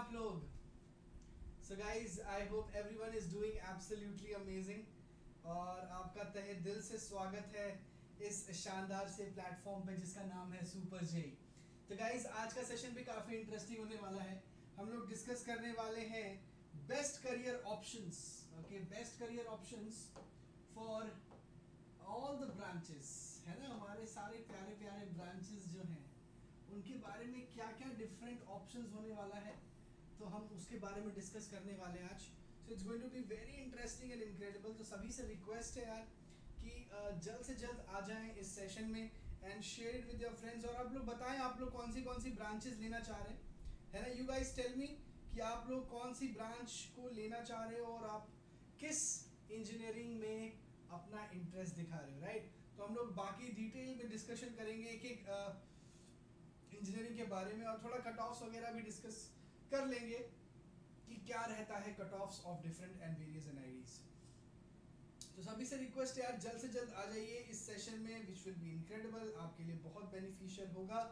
आप लोग? So guys, I hope everyone is doing absolutely amazing और आपका तहे दिल से स्वागत है इस शानदार से प्लेटफॉर्म पे जिसका नाम है सुपर जे। तो गाइज आज का सेशन भी काफ़ी इंटरेस्टिंग होने वाला है। हम लोग डिस्कस करने वाले हैं best career options. Okay, best career options for all the branches, है ना। हमारे सारे प्यारे प्यारे ब्रांचेस जो हैं उनके बारे में क्या क्या डिफरेंट ऑप्शंस होने वाला है, तो हम उसके बारे में डिस्कस करने वाले हैं आज। So it's going to be very interesting and incredible. तो सभी से रिक्वेस्ट है यार कि जल्द से जल्द आ जाएं इस सेशन में and share it with your friends. और आप लोग बताएं आप लोग कौन सी ब्रांचेस लेना चाह रहे हैं, है ना। यू गाइस टेल मी कि आप लोग कौन सी ब्रांच को लेना चाह रहे हो और आप किस इंजीनियरिंग में अपना इंटरेस्ट दिखा रहे हो, राइट। तो हम लोग बाकी डिटेल में डिस्कशन करेंगे एक एक इंजीनियरिंग के बारे में, और थोड़ा कट ऑफ्स वगैरह भी डिस्कस कर लेंगे कि क्या रहता है cut offs of different and various NIDs. तो सभी से रिक्वेस्ट है यार जल्द से जल्द आ जाइए इस सेशन में, विच विल बी इनक्रेडिबल, आपके लिए बहुत बेनिफिशियल होगा।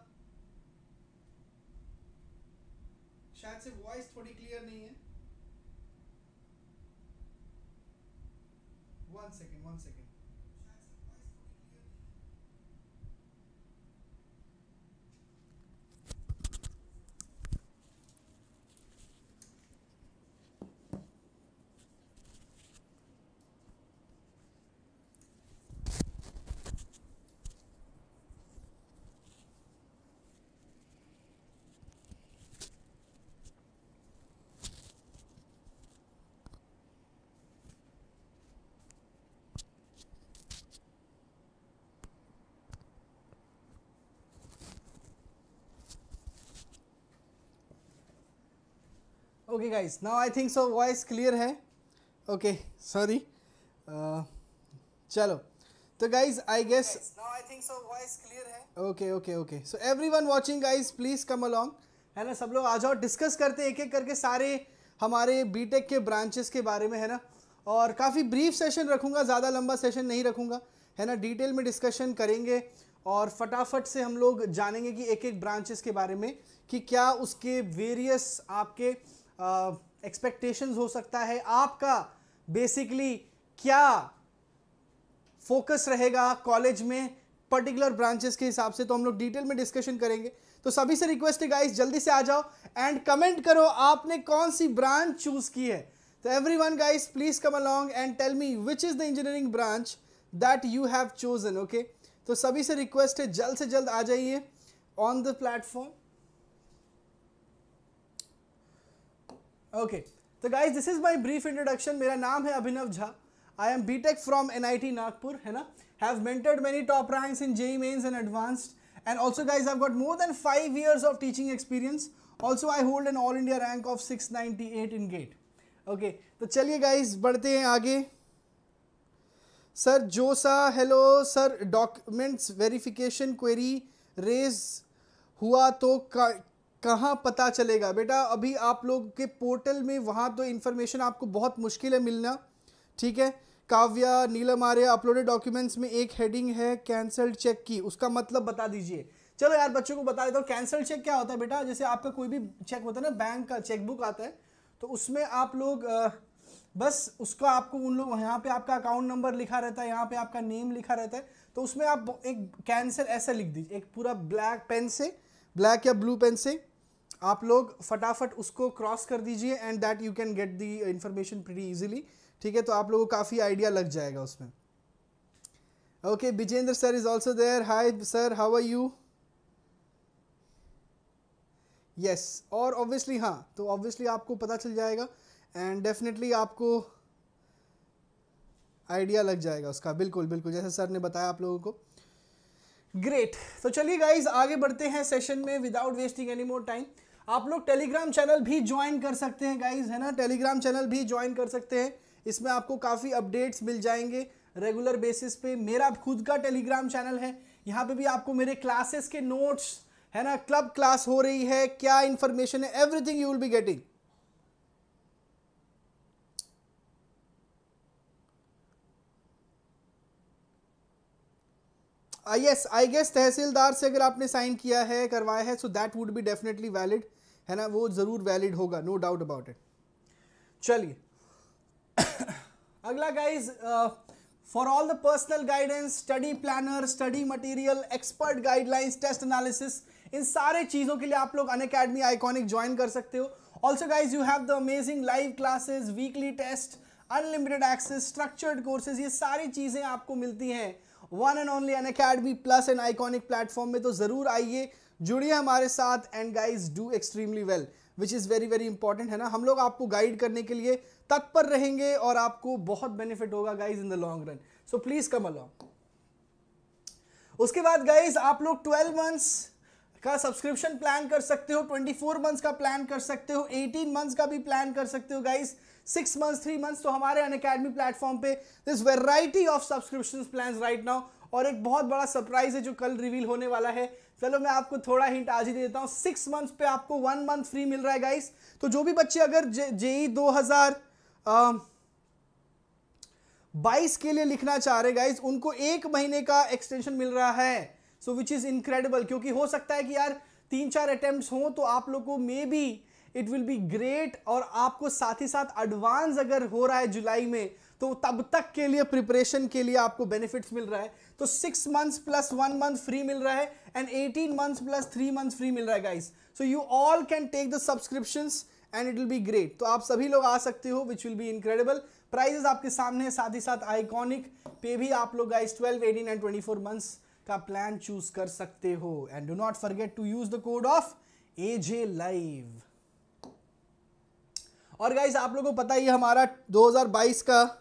शायद से वॉइस थोड़ी क्लियर नहीं है। One second. Okay guys, now I think so voice clear है। Okay, sorry. चलो तो guys I guess now I think so voice clear है। Okay so everyone watching guys please come along, है ना। सब लोग आ जाओ, डिस्कस करते हैं एक एक करके सारे हमारे बीटेक के ब्रांचेस के बारे में, है ना। और काफ़ी ब्रीफ सेशन रखूँगा, ज़्यादा लंबा सेशन नहीं रखूँगा, है ना। डिटेल में डिस्कशन करेंगे और फटाफट से हम लोग जानेंगे कि एक एक ब्रांचेस के बारे में कि क्या उसके वेरियस आपके एक्सपेक्टेशंस हो सकता है, आपका बेसिकली क्या फोकस रहेगा कॉलेज में पर्टिकुलर ब्रांचेस के हिसाब से। तो हम लोग डिटेल में डिस्कशन करेंगे। तो सभी से रिक्वेस्ट है गाइस जल्दी से आ जाओ एंड कमेंट करो आपने कौन सी ब्रांच चूज की है। तो everyone guys please come along and tell me which is the engineering branch that you have chosen. Okay, तो सभी से रिक्वेस्ट है जल्द से जल्द आ जाइए ऑन द प्लेटफॉर्म। ओके, तो guys this is my brief introduction. मेरा नाम है Abhinav Jha. I am BTech from NIT Nagpur, है ना। Have mentored many top ranks in JEE mains and advanced, and also guys I have got more than 5 years of teaching experience. Also I hold an all India rank of 698 in GATE. Okay, तो चलिए guys बढ़ते हैं आगे। Sir जोसा, hello sir. Documents verification query raise हुआ तो कहाँ पता चलेगा? बेटा अभी आप लोग के पोर्टल में वहाँ तो इन्फॉर्मेशन आपको बहुत मुश्किल है मिलना, ठीक है। काव्या, नीलम आर्य, अपलोडेड डॉक्यूमेंट्स में एक हेडिंग है कैंसल्ड चेक की, उसका मतलब बता दीजिए। चलो यार बच्चों को बता देता हूँ। कैंसल्ड चेक क्या होता है बेटा, जैसे आपका कोई भी चेक होता है ना, बैंक का चेकबुक आता है, तो उसमें आप लोग बस उसका आपको उन लोग यहाँ पे आपका अकाउंट नंबर लिखा रहता है, यहाँ पे आपका नेम लिखा रहता है, तो उसमें आप एक कैंसिल ऐसा लिख दीजिए, एक पूरा ब्लैक पेन से, ब्लैक या ब्लू पेन से आप लोग फटाफट उसको क्रॉस कर दीजिए and that you can get the information pretty easily, ठीक है। तो आप लोगों को काफ़ी आइडिया लग जाएगा उसमें। Okay, Vijendra sir is also there. Hi sir, how are you? Yes, और ऑब्वियसली हाँ, तो ऑब्वियसली आपको पता चल जाएगा एंड डेफिनेटली आपको आइडिया लग जाएगा उसका। बिल्कुल बिल्कुल जैसे सर ने बताया आप लोगों को। ग्रेट, तो चलिए गाइज आगे बढ़ते हैं सेशन में without wasting any more time. आप लोग टेलीग्राम चैनल भी ज्वाइन कर सकते हैं गाइज, है ना। टेलीग्राम चैनल भी ज्वाइन कर सकते हैं, इसमें आपको काफ़ी अपडेट्स मिल जाएंगे रेगुलर बेसिस पे। मेरा खुद का टेलीग्राम चैनल है, यहाँ पे भी आपको मेरे क्लासेस के नोट्स, है ना, क्लब क्लास हो रही है, क्या इंफॉर्मेशन है, everything you will be getting. Yes, I guess tehsildar से अगर आपने साइन किया है, करवाया है, so that would be definitely valid, है ना, वो ज़रूर वैलिड होगा, नो डाउट अबाउट इट। चलिए अगला guys, for all the personal guidance, study planner, study material, expert guidelines, test analysis, इन सारे चीज़ों के लिए आप लोग अनअकैडमी आइकॉनिक ज्वाइन कर सकते हो। Also guys you have the amazing live classes, weekly test, unlimited access, structured courses, ये सारी चीज़ें आपको मिलती हैं one and only Unacademy plus and iconic platform में। तो ज़रूर आइए, जुड़िए हमारे साथ and guys do extremely well, which is very very important, है ना। हम लोग आपको गाइड करने के लिए तत्पर रहेंगे और आपको बहुत बेनिफिट होगा guys in the long run, so please come along. उसके बाद गाइज आप लोग 12 मंथ्स का सब्सक्रिप्शन प्लान कर सकते हो, 24 मंथ्स का प्लान कर सकते हो, 18 मंथ्स का भी प्लान कर सकते हो गाइज, 6 मंथ्स, 3 मंथ्स। तो हमारे अनअकैडमी प्लेटफॉर्म पे this variety of subscription plan right now, और एक बहुत बड़ा सरप्राइज है जो कल रिवील होने वाला है। चलो मैं आपको थोड़ा हिंट आज ही दे देता हूँ। 6 मंथ्स पे आपको 1 मंथ फ्री मिल रहा है गाइस। तो जो भी बच्चे अगर जेई 2022 के लिए लिखना चाह रहे गाइस, उनको 1 महीने का एक्सटेंशन मिल रहा है, सो विच इज इनक्रेडिबल। क्योंकि हो सकता है कि यार 3-4 अटेम्प्ट्स हों तो आप लोग को may be it will be great, और आपको साथ ही साथ एडवांस अगर हो रहा है जुलाई में तो तब तक के लिए प्रिपरेशन के लिए आपको बेनिफिट्स मिल रहा है। तो 6 मंथ्स प्लस 1 मंथ फ्री मिल रहा है and 18 months plus 3 months free मिल रहा है guys. So you all can take the subscriptions and it will be great. तो आप सभी लोग आ सकते हो, which will be incredible. Prizes आपके सामने है, साथ ही साथ आइकॉनिक पे भी आप लोग गाइस 12, 18 एंड 24 मंथ्स का प्लान चूज कर सकते हो। And do not forget to use the code of AJ Live। और गाइस आप लोगों को पता ही हमारा 2022 का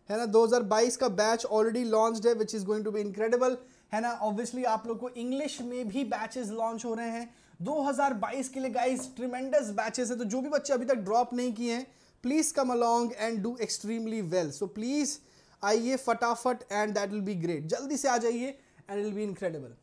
है ना, 2022 का बैच ऑलरेडी लॉन्च्ड है, which is going to be incredible, है ना। ऑब्वियसली आप लोग को इंग्लिश में भी बैचेस लॉन्च हो रहे हैं 2022 के लिए गाइस, ट्रिमेंडस बैचेस है। तो जो भी बच्चे अभी तक ड्रॉप नहीं किए हैं, please come along and do extremely well. So please आइए फटाफट and that will be great. जल्दी से आ जाइए and it will be incredible.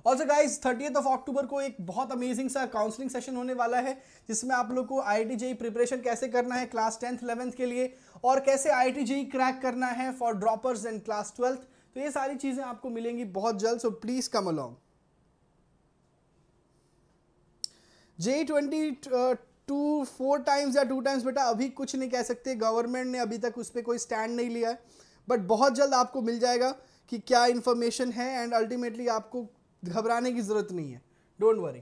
Also guys 30th of October को एक बहुत अमेजिंग सा काउंसलिंग सेशन होने वाला है, जिसमें आप लोग को IIT JEE प्रिपरेशन कैसे करना है क्लास 10th 11th के लिए, और कैसे IIT JEE क्रैक करना है for droppers and class 12th। तो ये सारी चीजें आपको मिलेंगी बहुत जल्द, so please come along. JEE 22 4 times या 2 टाइम्स बेटा अभी कुछ नहीं कह सकते, गवर्नमेंट ने अभी तक उस पर कोई स्टैंड नहीं लिया है, बट बहुत जल्द आपको मिल जाएगा कि क्या इंफॉर्मेशन है, एंड अल्टीमेटली आपको घबराने की जरूरत नहीं है, don't worry.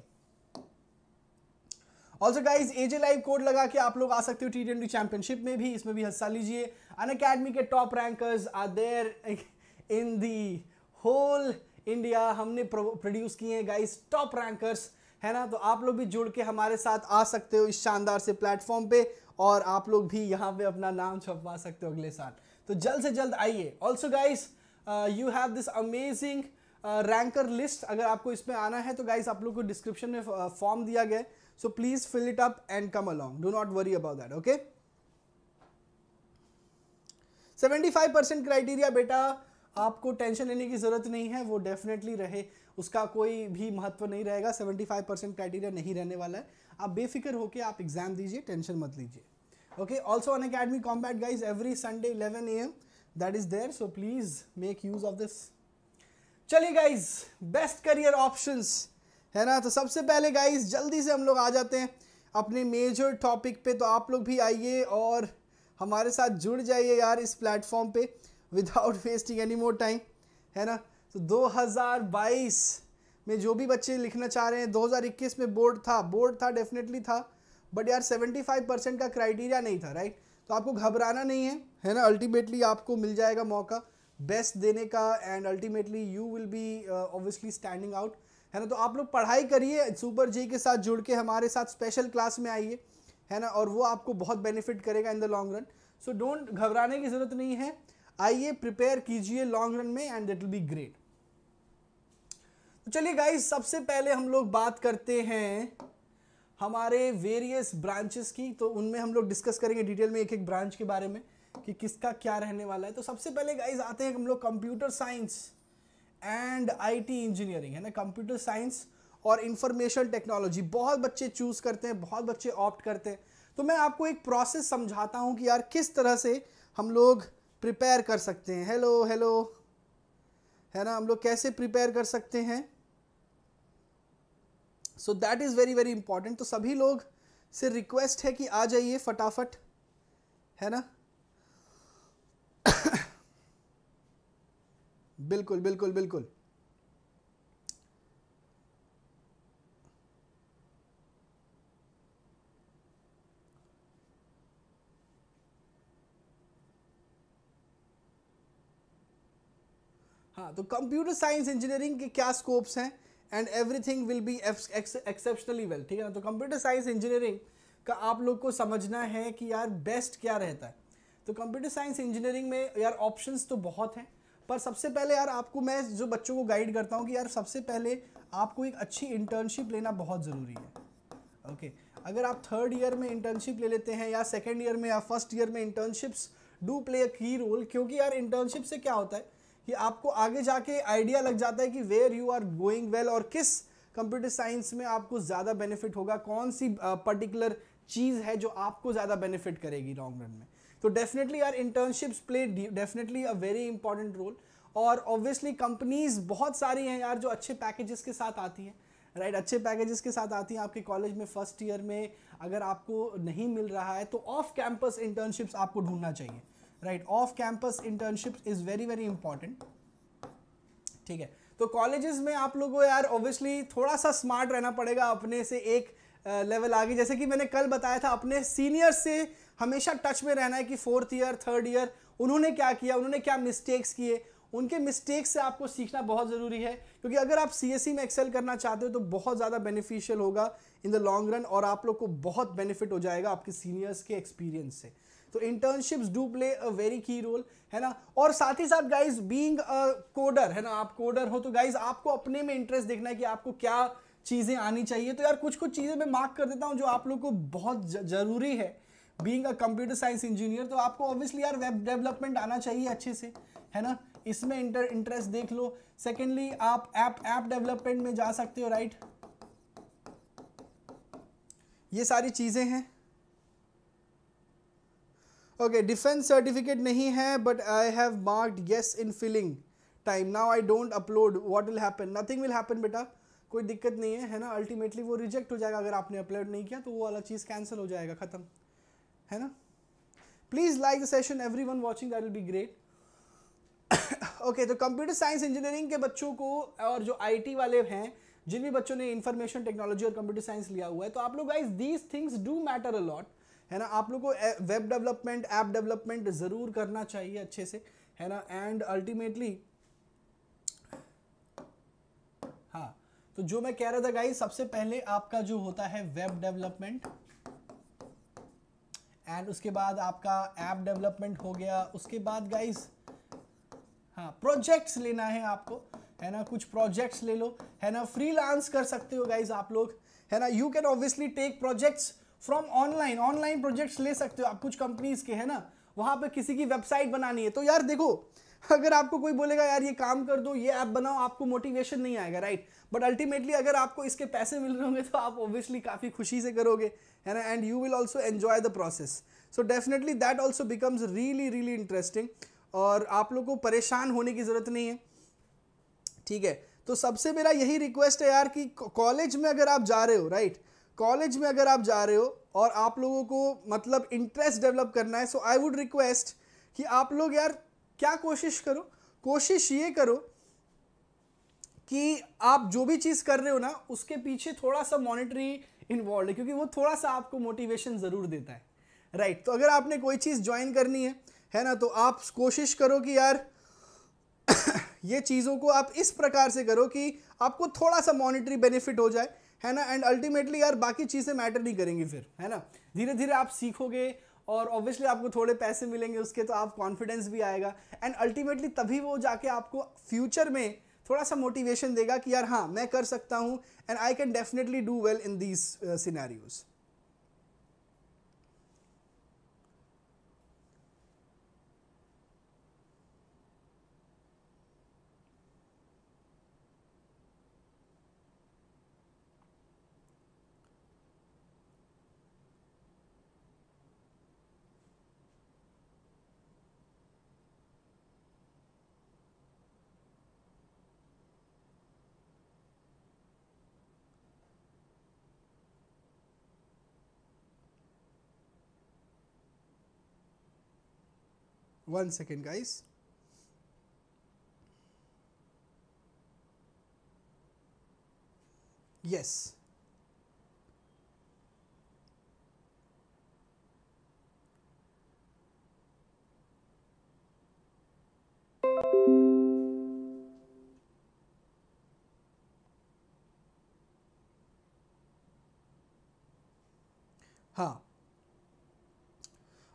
Also guys AJ Live code लगा के आप लोग आ सकते हो T20 चैंपियनशिप में भी, इसमें भी हिस्सा लीजिए। अनअकैडमी के top rankers are there in the whole India, हमने प्रोड्यूस किए हैं गाइज टॉप रैंकर्स, है ना। तो आप लोग भी जुड़ के हमारे साथ आ सकते हो इस शानदार से प्लेटफॉर्म पे, और आप लोग भी यहाँ पे अपना नाम छपवा सकते हो अगले साल। तो जल्द से जल्द आइए। Also guys you have this amazing ranker list, अगर आपको इसमें आना है तो गाइस आप लोग को डिस्क्रिप्शन में फॉर्म दिया गया है, so please fill it up and come along, do not worry about that, okay. 75% criteria बेटा आपको टेंशन लेने की जरूरत नहीं है, वो डेफिनेटली रहे, उसका कोई भी महत्व नहीं रहेगा। 75% क्राइटेरिया नहीं रहने वाला है, आप बेफिक्र होकर आप एग्जाम दीजिए, टेंशन मत लीजिए, okay. Also Unacademy combat guys every Sunday 11 AM that is there, so please make use of this. चलिए गाइज, बेस्ट करियर ऑप्शंस, है ना। तो सबसे पहले गाइज जल्दी से हम लोग आ जाते हैं अपने मेजर टॉपिक पे। तो आप लोग भी आइए और हमारे साथ जुड़ जाइए यार इस प्लेटफॉर्म पे without wasting any more time, है ना। तो 2022 में जो भी बच्चे लिखना चाह रहे हैं, 2021 में बोर्ड था डेफिनेटली था, बट यार 75% का क्राइटेरिया नहीं था, राइट। तो आपको घबराना नहीं है ना। अल्टीमेटली आपको मिल जाएगा मौका बेस्ट देने का, and ultimately you will B obviously standing out, है ना। तो आप लोग पढ़ाई करिए, सुपर जी के साथ जुड़ के हमारे साथ स्पेशल क्लास में आइए, है ना, और वो आपको बहुत बेनिफिट करेगा in the long run. So don't घबराने की जरूरत नहीं है, आइए प्रिपेयर कीजिए लॉन्ग रन में and it will be great. तो चलिए गाइस, सबसे पहले हम लोग बात करते हैं हमारे वेरियस ब्रांचेस की। तो उनमें हम लोग डिस्कस करेंगे डिटेल में एक एक ब्रांच के बारे में कि किसका क्या रहने वाला है। तो सबसे पहले गाइस आते हैं हम लोग computer science and IT engineering, है ना। कंप्यूटर साइंस और इंफॉर्मेशन टेक्नोलॉजी बहुत बच्चे चूज करते हैं, बहुत बच्चे ऑप्ट करते हैं। तो मैं आपको एक प्रोसेस समझाता हूं कि यार किस तरह से हम लोग प्रिपेयर कर सकते हैं। हेलो, है ना, हम लोग कैसे प्रिपेयर कर सकते हैं। So that is very very important. तो सभी लोग से रिक्वेस्ट है कि आ जाइए फटाफट, है ना। बिल्कुल बिल्कुल बिल्कुल। हाँ, तो कंप्यूटर साइंस इंजीनियरिंग के क्या स्कोप्स हैं, and everything will be exceptionally well, ठीक है ना। तो कंप्यूटर साइंस इंजीनियरिंग का आप लोग को समझना है कि यार बेस्ट क्या रहता है। तो कंप्यूटर साइंस इंजीनियरिंग में यार ऑप्शंस तो बहुत हैं, पर सबसे पहले यार आपको मैं जो बच्चों को गाइड करता हूँ कि यार सबसे पहले आपको एक अच्छी इंटर्नशिप लेना बहुत ज़रूरी है। ओके, अगर आप थर्ड ईयर में इंटर्नशिप ले लेते हैं या सेकेंड ईयर में या फर्स्ट ईयर में, इंटर्नशिप्स डू प्ले अ की रोल, क्योंकि यार इंटर्नशिप से क्या होता है कि आपको आगे जाके आइडिया लग जाता है कि where you are going well, और किस कंप्यूटर साइंस में आपको ज़्यादा बेनिफिट होगा, कौन सी पर्टिकुलर चीज़ है जो आपको ज़्यादा बेनिफिट करेगी लॉन्ग रन में। तो डेफिनेटली यार internships play definitely a very important role. और ऑब्वियसली कंपनीज बहुत सारी हैं यार जो अच्छे पैकेजेस के साथ आती हैं, राइट, अच्छे पैकेजेस के साथ आती हैं आपके कॉलेज में फर्स्ट ईयर में। अगर आपको नहीं मिल रहा है तो ऑफ कैंपस इंटर्नशिप्स आपको ढूंढना चाहिए, right. Off campus internships is very very important, ठीक है। तो कॉलेजेस में आप लोगों को यार ऑब्वियसली थोड़ा सा स्मार्ट रहना पड़ेगा, अपने से एक लेवल आगे। जैसे कि मैंने कल बताया था, अपने सीनियर्स से हमेशा टच में रहना है कि फोर्थ ईयर थर्ड ईयर उन्होंने क्या किया, उन्होंने क्या मिस्टेक्स किए, उनके मिस्टेक्स से आपको सीखना बहुत ज़रूरी है। क्योंकि अगर आप सीएसई में एक्सेल करना चाहते हो तो बहुत ज़्यादा बेनिफिशियल होगा इन द लॉन्ग रन, और आप लोग को बहुत बेनिफिट हो जाएगा आपके सीनियर्स के एक्सपीरियंस से। तो internships do play a very की रोल, है ना। और साथ ही साथ गाइज बीइंग अ कोडर, है ना, आप कोडर हो तो गाइज आपको अपने में इंटरेस्ट देखना है कि आपको क्या चीज़ें आनी चाहिए। तो यार कुछ कुछ चीज़ें मैं मार्क कर देता हूँ जो आप लोग को बहुत ज़रूरी है being a computer science engineer. तो आपको ऑब्वियसली यार वेब डेवलपमेंट आना चाहिए अच्छे से, है ना, इसमें इंटरेस्ट देख लो। सेकेंडली आप ऐप डेवलपमेंट में जा सकते हो, राइट। ये सारी चीज़ें हैं। ओके, डिफेंस सर्टिफिकेट नहीं है, but I have marked yes in filling time, now I don't upload, what will happen. Nothing will happen बेटा, कोई दिक्कत नहीं है ना। अल्टीमेटली वो रिजेक्ट हो जाएगा, अगर आपने अपलोड नहीं किया तो वो वाला चीज़ कैंसिल हो जाएगा, ख़त्म, है ना। Please like the session every one watching, that will be great. Okay, तो कंप्यूटर साइंस इंजीनियरिंग के बच्चों को और जो आईटी वाले हैं, जिन भी बच्चों ने इंफॉर्मेशन टेक्नोलॉजी और कंप्यूटर साइंस लिया हुआ है, तो आप लोग guys these things do matter a lot, है ना। आप लोग को वेब डेवलपमेंट ऐप डेवलपमेंट ज़रूर करना चाहिए अच्छे से, है ना। एंड अल्टीमेटली हाँ, तो जो मैं कह रहा था गाइस, सबसे पहले आपका जो होता है वेब डेवलपमेंट, एंड उसके बाद आपका ऐप डेवलपमेंट हो गया। उसके बाद गाइस हाँ, प्रोजेक्ट्स लेना है आपको, है ना, कुछ प्रोजेक्ट्स ले लो, है ना। फ्रीलांस कर सकते हो गाइज आप लोग, है ना। You can obviously take projects from online projects ले सकते हो आप कुछ कंपनीज के, है ना। वहां पे किसी की वेबसाइट बनानी है तो यार देखो, अगर आपको कोई बोलेगा यार ये काम कर दो, ये ऐप बनाओ, आपको मोटिवेशन नहीं आएगा, राइट। बट अल्टीमेटली अगर आपको इसके पैसे मिल रहे होंगे तो आप ऑब्वियसली काफ़ी खुशी से करोगे, है ना। And you will also enjoy the process, so definitely that also becomes really really interesting, और आप लोग को परेशान होने की ज़रूरत नहीं है, ठीक है। तो सबसे मेरा यही रिक्वेस्ट है यार कि कॉलेज में अगर आप जा रहे हो, राइट, कॉलेज में अगर आप जा रहे हो और आप लोगों को मतलब इंटरेस्ट डेवलप करना है, सो आई वुड रिक्वेस्ट कि आप लोग यार क्या कोशिश करो, कोशिश ये करो कि आप जो भी चीज़ कर रहे हो ना उसके पीछे थोड़ा सा मॉनिटरी इन्वॉल्व है, क्योंकि वो थोड़ा सा आपको मोटिवेशन ज़रूर देता है, राइट। तो अगर आपने कोई चीज़ ज्वाइन करनी है ना, तो आप कोशिश करो कि यार ये चीज़ों को आप इस प्रकार से करो कि आपको थोड़ा सा मॉनिटरी बेनिफिट हो जाए, है ना। एंड अल्टीमेटली यार बाकी चीज़ें मैटर नहीं करेंगी फिर, है ना। धीरे धीरे आप सीखोगे और ऑब्वियसली आपको थोड़े पैसे मिलेंगे उसके, तो आप कॉन्फिडेंस भी आएगा, एंड अल्टीमेटली तभी वो जाके आपको फ्यूचर में थोड़ा सा मोटिवेशन देगा कि यार हाँ मैं कर सकता हूँ, and I can definitely do well in these scenarios. 1 second guys. Yes. हाँ,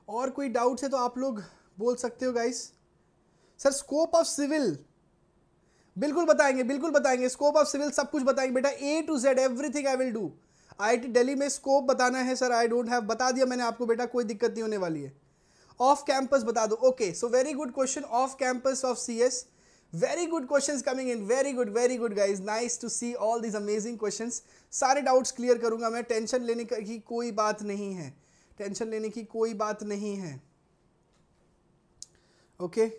और कोई डाउट है तो आप लोग बोल सकते हो guys. Sir scope of civil बिल्कुल बताएंगे, बिल्कुल बताएंगे. स्कोप ऑफ सिविल सब कुछ बताएंगे बेटा, A to Z everything I will do. IIT Delhi में स्कोप बताना है सर, आई डोंट हैव, बता दिया मैंने आपको बेटा, कोई दिक्कत नहीं होने वाली है. ऑफ कैंपस बता दो. Okay, so very good question. Off campus off CS, very good questions coming in, very good guys, nice to see all these amazing questions. सारे डाउट्स क्लियर करूंगा मैं, टेंशन लेने की कोई बात नहीं है, टेंशन लेने की कोई बात नहीं है. ओके,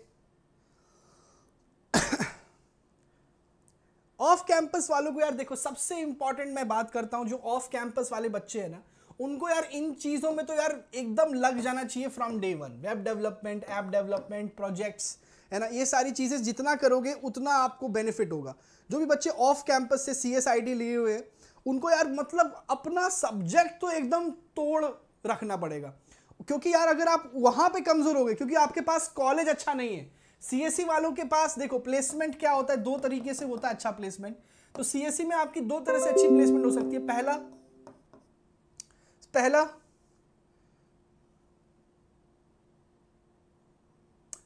ऑफ कैंपस वालों को यार देखो, सबसे इंपॉर्टेंट मैं बात करता हूं, जो ऑफ कैंपस वाले बच्चे हैं ना, उनको यार इन चीजों में तो यार एकदम लग जाना चाहिए from day one. Web development, app development, projects, है ना, ये सारी चीजें जितना करोगे उतना आपको बेनिफिट होगा. जो भी बच्चे ऑफ कैंपस से CSIT लिए हुए हैं, उनको यार मतलब अपना सब्जेक्ट तो एकदम तोड़ रखना पड़ेगा, क्योंकि यार अगर आप वहां पे कमजोर हो गए, क्योंकि आपके पास कॉलेज अच्छा नहीं है. CSE वालों के पास देखो प्लेसमेंट क्या होता है, दो तरीके से होता है अच्छा प्लेसमेंट. तो CSE में आपकी दो तरह से अच्छी प्लेसमेंट हो सकती है. पहला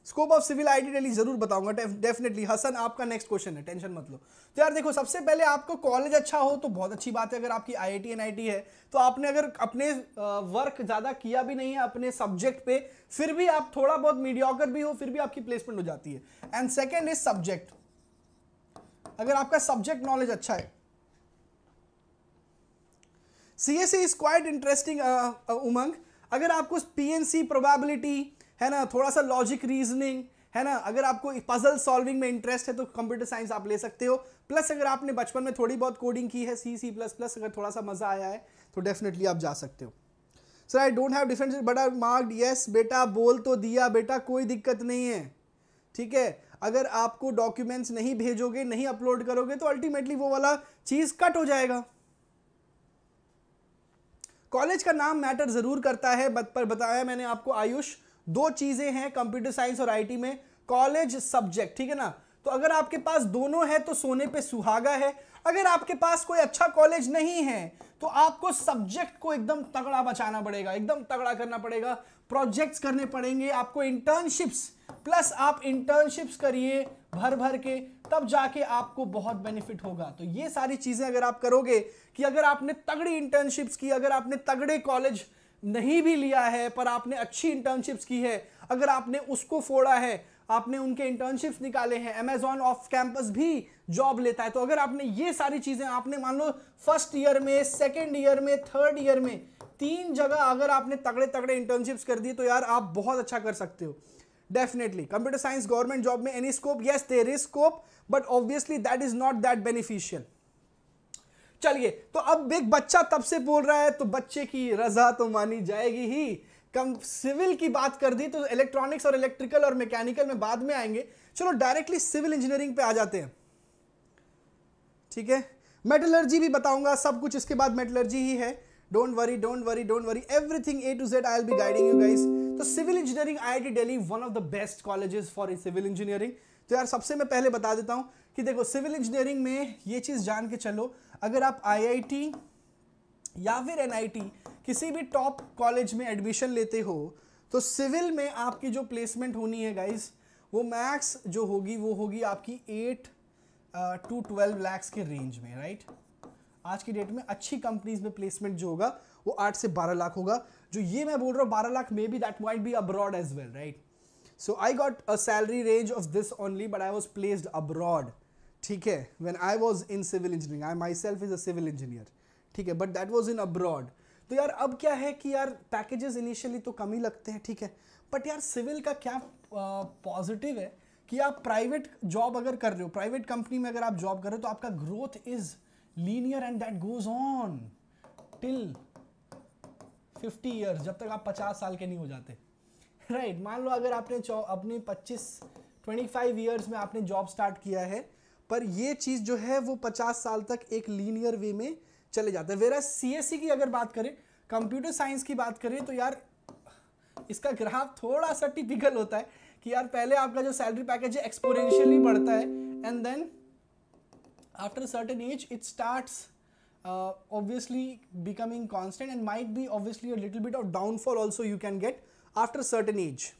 scope of civil IIT Delhi जरूर बताऊंगा डेफिनेटली. हसन आपका नेक्स्ट क्वेश्चन है, टेंशन मत लो. तो यार देखो, सबसे पहले आपको कॉलेज अच्छा हो तो बहुत अच्छी बात है. अगर आपकी IIT NIT है तो आपने अगर अपने वर्क ज्यादा किया भी नहीं है अपने सब्जेक्ट पे, फिर भी आप थोड़ा बहुत मीडियोकर भी हो, फिर भी आपकी प्लेसमेंट हो जाती है. And second is subject. अगर आपका सब्जेक्ट नॉलेज अच्छा है, CSE इज क्वाइट इंटरेस्टिंग उमंग. अगर आपको PNC प्रोबेबिलिटी है ना, थोड़ा सा लॉजिक रीजनिंग है ना, अगर आपको पजल सॉल्विंग में इंटरेस्ट है तो कंप्यूटर साइंस आप ले सकते हो. प्लस अगर आपने बचपन में थोड़ी बहुत कोडिंग की है, C++, अगर थोड़ा सा मजा आया है तो डेफिनेटली आप जा सकते हो. Sir I don't have difference but I marked. Yes बेटा, बोल तो दिया बेटा, कोई दिक्कत नहीं है, ठीक है. अगर आपको डॉक्यूमेंट्स नहीं भेजोगे, नहीं अपलोड करोगे तो अल्टीमेटली वो वाला चीज कट हो जाएगा. कॉलेज का नाम मैटर जरूर करता है, पर बताया मैंने आपको आयुष, दो चीजें हैं कंप्यूटर साइंस और IT में, कॉलेज, सब्जेक्ट, ठीक है ना. तो अगर आपके पास दोनों है तो सोने पे सुहागा है. अगर आपके पास कोई अच्छा कॉलेज नहीं है तो आपको सब्जेक्ट को एकदम तगड़ा बचाना पड़ेगा, एकदम तगड़ा करना पड़ेगा. प्रोजेक्ट्स करने पड़ेंगे आपको, इंटर्नशिप्स, प्लस आप इंटर्नशिप्स करिए भर भर के, तब जाके आपको बहुत बेनिफिट होगा. तो ये सारी चीजें अगर आप करोगे, कि अगर आपने तगड़ी इंटर्नशिप्स की, अगर आपने तगड़े कॉलेज नहीं भी लिया है पर आपने अच्छी इंटर्नशिप्स की है, अगर आपने उसको फोड़ा है, आपने उनके इंटर्नशिप्स निकाले हैं, अमेजॉन ऑफ कैंपस भी जॉब लेता है, तो अगर आपने ये सारी चीजें, आपने मान लो फर्स्ट ईयर में, सेकेंड ईयर में, थर्ड ईयर में, 3 जगह अगर आपने तगड़े तगड़े इंटर्नशिप्स कर दिए तो यार आप बहुत अच्छा कर सकते हो. Definitely computer science government job में any scope? Yes there is scope, but obviously that is not that beneficial. चलिए, तो अब एक बच्चा तब से बोल रहा है तो बच्चे की रजा तो मानी जाएगी ही. कम सिविल की बात कर दी तो इलेक्ट्रॉनिक्स और इलेक्ट्रिकल और मैकेनिकल में बाद में आएंगे. चलो डायरेक्टली सिविल इंजीनियरिंग पे आ जाते हैं, ठीक है. मेटलर्जी भी बताऊंगा, सब कुछ इसके बाद मेटलर्जी ही है. Don't worry, everything A to Z I will be guiding you guys. तो civil engineering IIT Delhi, one of the best colleges for civil engineering. तो यार सबसे मैं पहले बता देता हूं कि देखो, सिविल इंजीनियरिंग में ये चीज जान के चलो, अगर आप IIT या फिर NIT किसी भी टॉप कॉलेज में एडमिशन लेते हो तो सिविल में आपकी जो प्लेसमेंट होनी है गाइस, वो मैक्स जो होगी वो होगी आपकी 8 to 12 लाख के रेंज में, राइट. आज की डेट में अच्छी कंपनीज में प्लेसमेंट जो होगा वो 8 से 12 लाख होगा. जो ये मैं बोल रहा हूँ 12 lakh, maybe that might be abroad as well, right. So I got a salary range of this only, but I was placed abroad, ठीक है, when I was in civil engineering. I my self is a civil engineer, ठीक है, but that was in abroad. तो यार अब क्या है कि यार पैकेजेस इनिशियली तो कम ही लगते हैं, ठीक है, बट यार सिविल का क्या पॉजिटिव है कि आप प्राइवेट जॉब अगर कर रहे हो, प्राइवेट कंपनी में अगर आप जॉब कर रहे हो तो आपका growth is linear and that goes on till 50 years, जब तक आप 50 साल के नहीं हो जाते. राइट मान लो अगर आपने अपनी 25 ईयर्स में आपने जॉब स्टार्ट किया है, पर ये चीज़ जो है वो 50 साल तक एक लीनियर वे में चले जाता है। वेरा सीएससी की अगर बात करें, कंप्यूटर साइंस की बात करें, तो यार इसका ग्राफ थोड़ा सा टिपिकल होता है कि यार पहले आपका जो सैलरी पैकेज है एक्सपोनेंशियली बढ़ता है, and then after certain age it starts obviously becoming constant and might be obviously a little bit of downfall also you can get after certain age.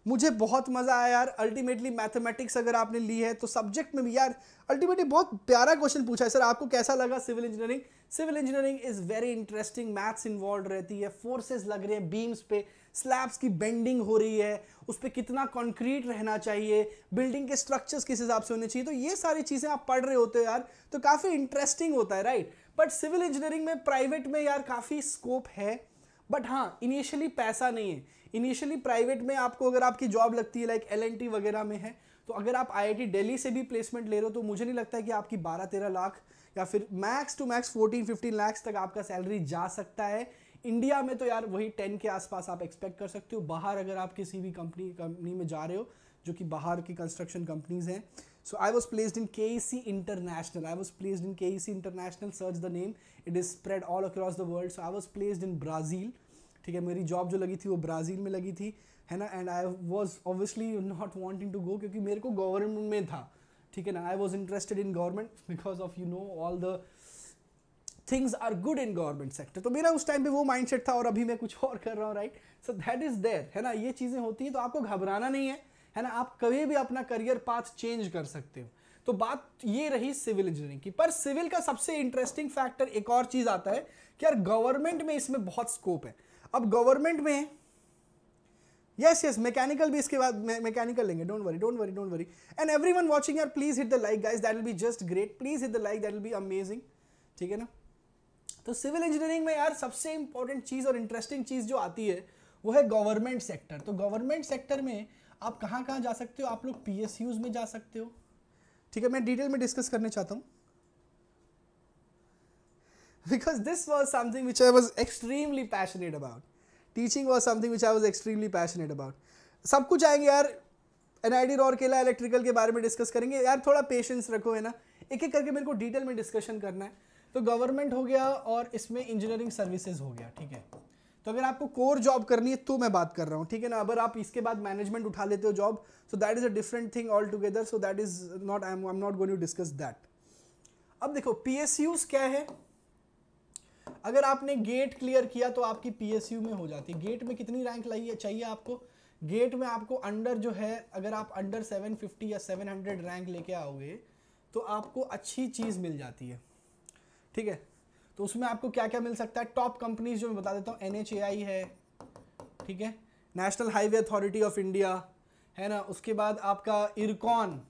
मुझे बहुत मजा आया यार। अल्टीमेटली मैथमेटिक्स अगर आपने ली है तो सब्जेक्ट में भी यार अल्टीमेटली बहुत प्यारा क्वेश्चन पूछा है। सर आपको कैसा लगा civil engineering? Civil engineering is very interesting, maths involve रहती है, फोर्सेस लग रहे हैं बीम्स पे, स्लैब्स की बेंडिंग हो रही है, उस पर कितना कंक्रीट रहना चाहिए, बिल्डिंग के स्ट्रक्चर्स किस हिसाब से होने चाहिए, तो ये सारी चीज़ें आप पढ़ रहे होते हो यार, तो काफ़ी इंटरेस्टिंग होता है, राइट। बट सिविल इंजीनियरिंग में प्राइवेट में यार काफ़ी स्कोप है, बट हाँ इनिशियली पैसा नहीं है। इनिशियली प्राइवेट में आपको अगर आपकी जॉब लगती है लाइक L&T वगैरह में है, तो अगर आप IIT दिल्ली से भी प्लेसमेंट ले रहे हो तो मुझे नहीं लगता है कि आपकी 12-13 लाख या फिर मैक्स टू मैक्स 14-15 लाख तक आपका सैलरी जा सकता है। इंडिया में तो यार वही 10 के आसपास आप एक्सपेक्ट कर सकते हो। बाहर अगर आप किसी भी कंपनी में जा रहे हो जो कि बाहर की कंस्ट्रक्शन कंपनीज हैं, so I was placed in KEC international, search the name, it is spread all across the world. So I was placed in Brazil, ठीक है, मेरी जॉब जो लगी थी वो ब्राज़ील में लगी थी, है ना, and I was obviously not wanting to go क्योंकि मेरे को गवर्नमेंट में था, ठीक है ना, I was interested in government because of all the things are good in government sector. तो मेरा उस टाइम पे वो माइंडसेट था और अभी मैं कुछ और कर रहा हूँ, right. So that is there, है ना, ये चीज़ें होती हैं, तो आपको घबराना नहीं है ना, आप कभी भी अपना करियर पाथ चेंज कर सकते हो। तो बात ये रही सिविल इंजीनियरिंग की। पर सिविल का सबसे इंटरेस्टिंग फैक्टर एक और चीज़ आता है कि यार गवर्नमेंट में इसमें बहुत स्कोप है। अब गवर्नमेंट में यस मैकेनिकल भी इसके बाद मैकेनिकल लेंगे, don't worry and everyone watching यार please hit the like guys, that will be just great, please hit the like, that will be amazing, ठीक है ना। तो सिविल इंजीनियरिंग में यार सबसे इंपॉर्टेंट चीज़ और इंटरेस्टिंग चीज़ जो आती है वो है गवर्नमेंट सेक्टर। तो गवर्नमेंट सेक्टर में आप कहाँ जा सकते हो? आप लोग PSUs में जा सकते हो, ठीक है। मैं डिटेल में डिस्कस करने चाहता हूँ because this was something which I was extremely passionate about. Teaching was something which I was extremely passionate about. सब कुछ आएंगे यार, NIT रौरकेला इलेक्ट्रिकल के बारे में डिस्कस करेंगे यार, थोड़ा पेशेंस रखो, है ना, एक एक करके मेरे को डिटेल में डिस्कशन करना है। तो गवर्नमेंट हो गया और इसमें इंजीनियरिंग सर्विसेज हो गया, ठीक है। तो अगर आपको कोर जॉब करनी है तो मैं बात कर रहा हूँ, ठीक है ना। अगर आप इसके बाद मैनेजमेंट उठा लेते हो job, so that is a different thing all together, so that is not, I am not going to discuss that. अब देखो PSUs क्या है। अगर आपने गेट क्लियर किया तो आपकी PSU में हो जाती है। गेट में कितनी रैंक चाहिए आपको? गेट में आपको अंडर जो है, अगर आप अंडर 750 या 700 रैंक लेके आओगे तो आपको अच्छी चीज़ मिल जाती है, ठीक है। तो उसमें आपको क्या क्या मिल सकता है? टॉप कंपनीज जो मैं बता देता हूँ, NHAI है, ठीक है, national highway authority of India, है ना, उसके बाद आपका इरकॉन,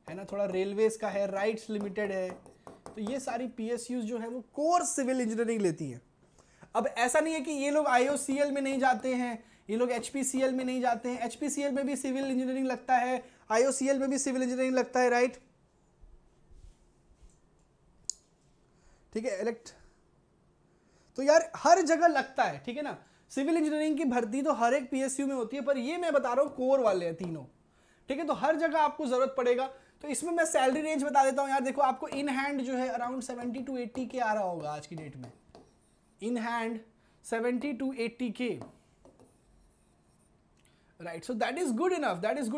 है ना, थोड़ा रेलवेज का है, राइट्स लिमिटेड है। तो ये सारी PSUs जो है वो कोर सिविल इंजीनियरिंग लेती है। अब ऐसा नहीं है कि ये लोग IOCL में नहीं जाते हैं, ये लोग HPCL में नहीं जाते हैं। HPCL में भी सिविल इंजीनियरिंग लगता है, IOCL में भी सिविल इंजीनियरिंग लगता है, राइट, ठीक है। तो यार हर जगह लगता है, ठीक है ना। सिविल इंजीनियरिंग की भर्ती तो हर एक PSU में होती है, पर ये मैं बता रहा हूँ कोर वाले हैं तीनों, ठीक है। तो हर जगह आपको जरूरत पड़ेगा। तो इसमें मैं सैलरी रेंज बता देता हूँ यार। देखो आपको इन हैंड जो है अराउंड 70 to 80 के आ रहा होगा आज की डेट में, इन हैंड 70 to 80 के, right. So that is good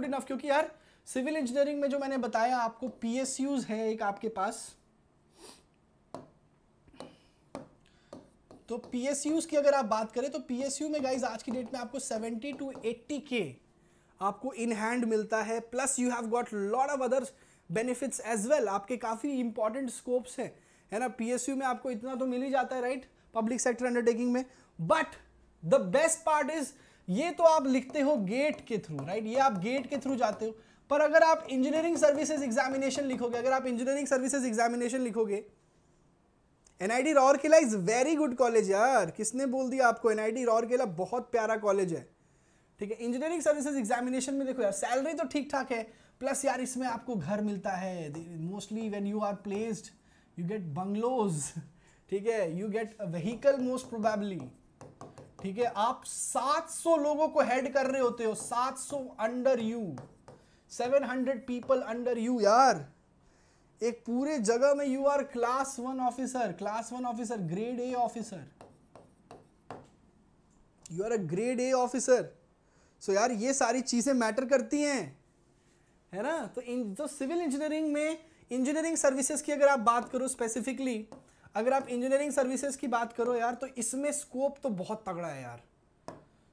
enough, क्योंकि यार सिविल इंजीनियरिंग में जो मैंने बताया आपको PSUs है एक आपके पास। तो PSUs की अगर आप बात करें तो PSU में गाइज आज की डेट में आपको 70 to 80 के आपको इन हैंड मिलता है, plus you have got lot of other benefits as well. आपके काफ़ी इंपॉर्टेंट स्कोप्स हैं, है ना। PSU में आपको इतना तो मिल ही जाता है, राइट, पब्लिक सेक्टर अंडरटेकिंग में। But the best part is, ये तो आप लिखते हो गेट के थ्रू, राइट, ये आप गेट के थ्रू जाते हो। पर अगर आप इंजीनियरिंग सर्विसेज एग्जामिनेशन लिखोगे, NIT Rourkela is very good college यार। किसने बोल दिया आपको? NIT रौरकेला बहुत प्यारा कॉलेज है, ठीक है। इंजीनियरिंग सर्विसेज एग्जामिनेशन में देखो यार सैलरी तो ठीक ठाक है, प्लस यार इसमें आपको घर मिलता है, mostly when you are placed you get bungalows, ठीक है, you get a vehicle most probably, ठीक है, आप 700 लोगों को हेड कर रहे होते हो, 700 under you, 700 people under you यार, एक पूरे जगह में you are class 1 officer, class 1 officer, grade A officer, you are a grade A officer. So यार ये सारी चीजें मैटर करती हैं, है ना। तो सिविल इंजीनियरिंग में इंजीनियरिंग सर्विसेज की अगर आप बात करो स्पेसिफिकली, अगर आप इंजीनियरिंग सर्विसेज की बात करो यार, तो इसमें स्कोप तो बहुत तगड़ा है यार,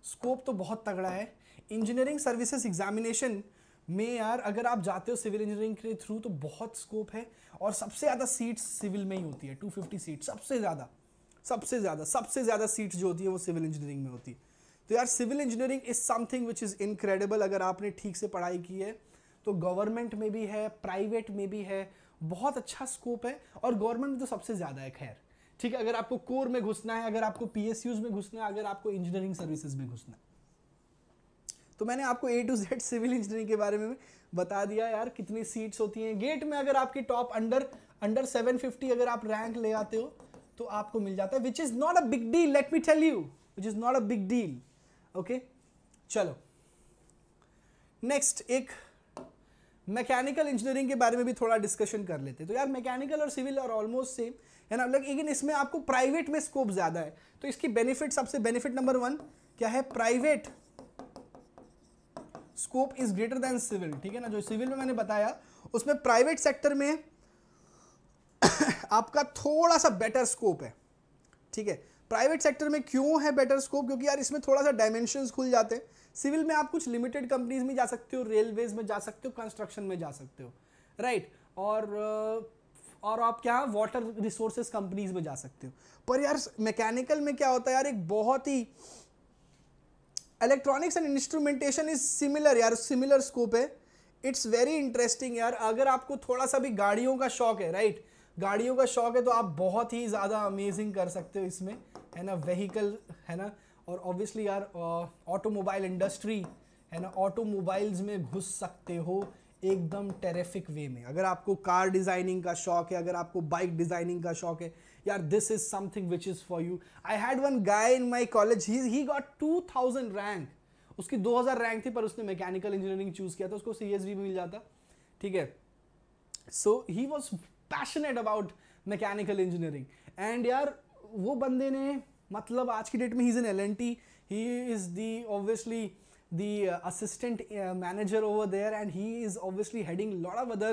स्कोप तो बहुत तगड़ा है। इंजीनियरिंग सर्विसेज एग्जामिनेशन में यार अगर आप जाते हो सिविल इंजीनियरिंग के थ्रू तो बहुत स्कोप है, और सबसे ज़्यादा सीट्स सिविल में ही होती है, 250 सीट, सबसे ज़्यादा सीट्स जो होती है वो सिविल इंजीनियरिंग में होती है। तो यार civil engineering is something which is incredible. अगर आपने ठीक से पढ़ाई की है तो गवर्नमेंट में भी है, प्राइवेट में भी है, बहुत अच्छा स्कोप है, और गवर्नमेंट में तो सबसे ज़्यादा है। खैर ठीक है, अगर आपको कोर में घुसना है, अगर आपको पीएसयूज में घुसना है, अगर आपको इंजीनियरिंग सर्विसेज में घुसना है, तो मैंने आपको A to Z civil engineering के बारे में बता दिया यार, कितनी सीट्स होती हैं। गेट में अगर आपकी टॉप अंडर 750 अगर आप रैंक ले आते हो तो आपको मिल जाता है, which is not a big deal, let me tell you, which is not a big deal. Okay चलो नेक्स्ट, एक मैकेनिकल इंजीनियरिंग के बारे में भी थोड़ा डिस्कशन कर लेते हैं। तो यार मैकेनिकल और सिविल और ऑलमोस्ट सेम है ना, लेकिन इसमें आपको प्राइवेट में स्कोप ज़्यादा है। तो इसकी बेनिफिट, सबसे बेनिफिट नंबर 1 क्या है, private scope is greater than civil. ठीक है ना, जो सिविल में मैंने बताया उसमें प्राइवेट सेक्टर में आपका थोड़ा सा बेटर स्कोप है। ठीक है, प्राइवेट सेक्टर में क्यों है बेटर स्कोप, क्योंकि यार इसमें थोड़ा सा डायमेंशंस खुल जाते हैं। सिविल में आप कुछ लिमिटेड कंपनीज में जा सकते हो, रेलवेज में जा सकते हो, कंस्ट्रक्शन में जा सकते हो, राइट, और आप क्या वाटर रिसोर्सेज कंपनीज में जा सकते हो। पर यार मैकेनिकल में क्या होता है यार, एक बहुत ही electronics and instrumentation is similar यार, सिमिलर स्कोप है। इट्स वेरी इंटरेस्टिंग यार। अगर आपको थोड़ा सा भी गाड़ियों का शौक है, राइट, गाड़ियों का शौक है, तो आप बहुत ही ज़्यादा अमेजिंग कर सकते हो इसमें, है ना, व्हीकल, है ना। और ऑब्वियसली यार ऑटोमोबाइल इंडस्ट्री, है ना, ऑटोमोबाइल्स में घुस सकते हो एकदम टेरिफिक वे में। अगर आपको कार डिज़ाइनिंग का शौक है, अगर आपको बाइक डिज़ाइनिंग का शौक है यार, this is something which is for you. I had one guy in my college, he got 2000 rank, उसकी 2000 रैंक थी, पर उसने मैकेनिकल इंजीनियरिंग चूज़ किया था, उसको CSV मिल जाता। ठीक है, so he was passionate about mechanical engineering, and यार वो बंदे ने, मतलब आज की डेट में ही is an L&T, he is the obviously the assistant manager over there, and he is obviously heading lot of other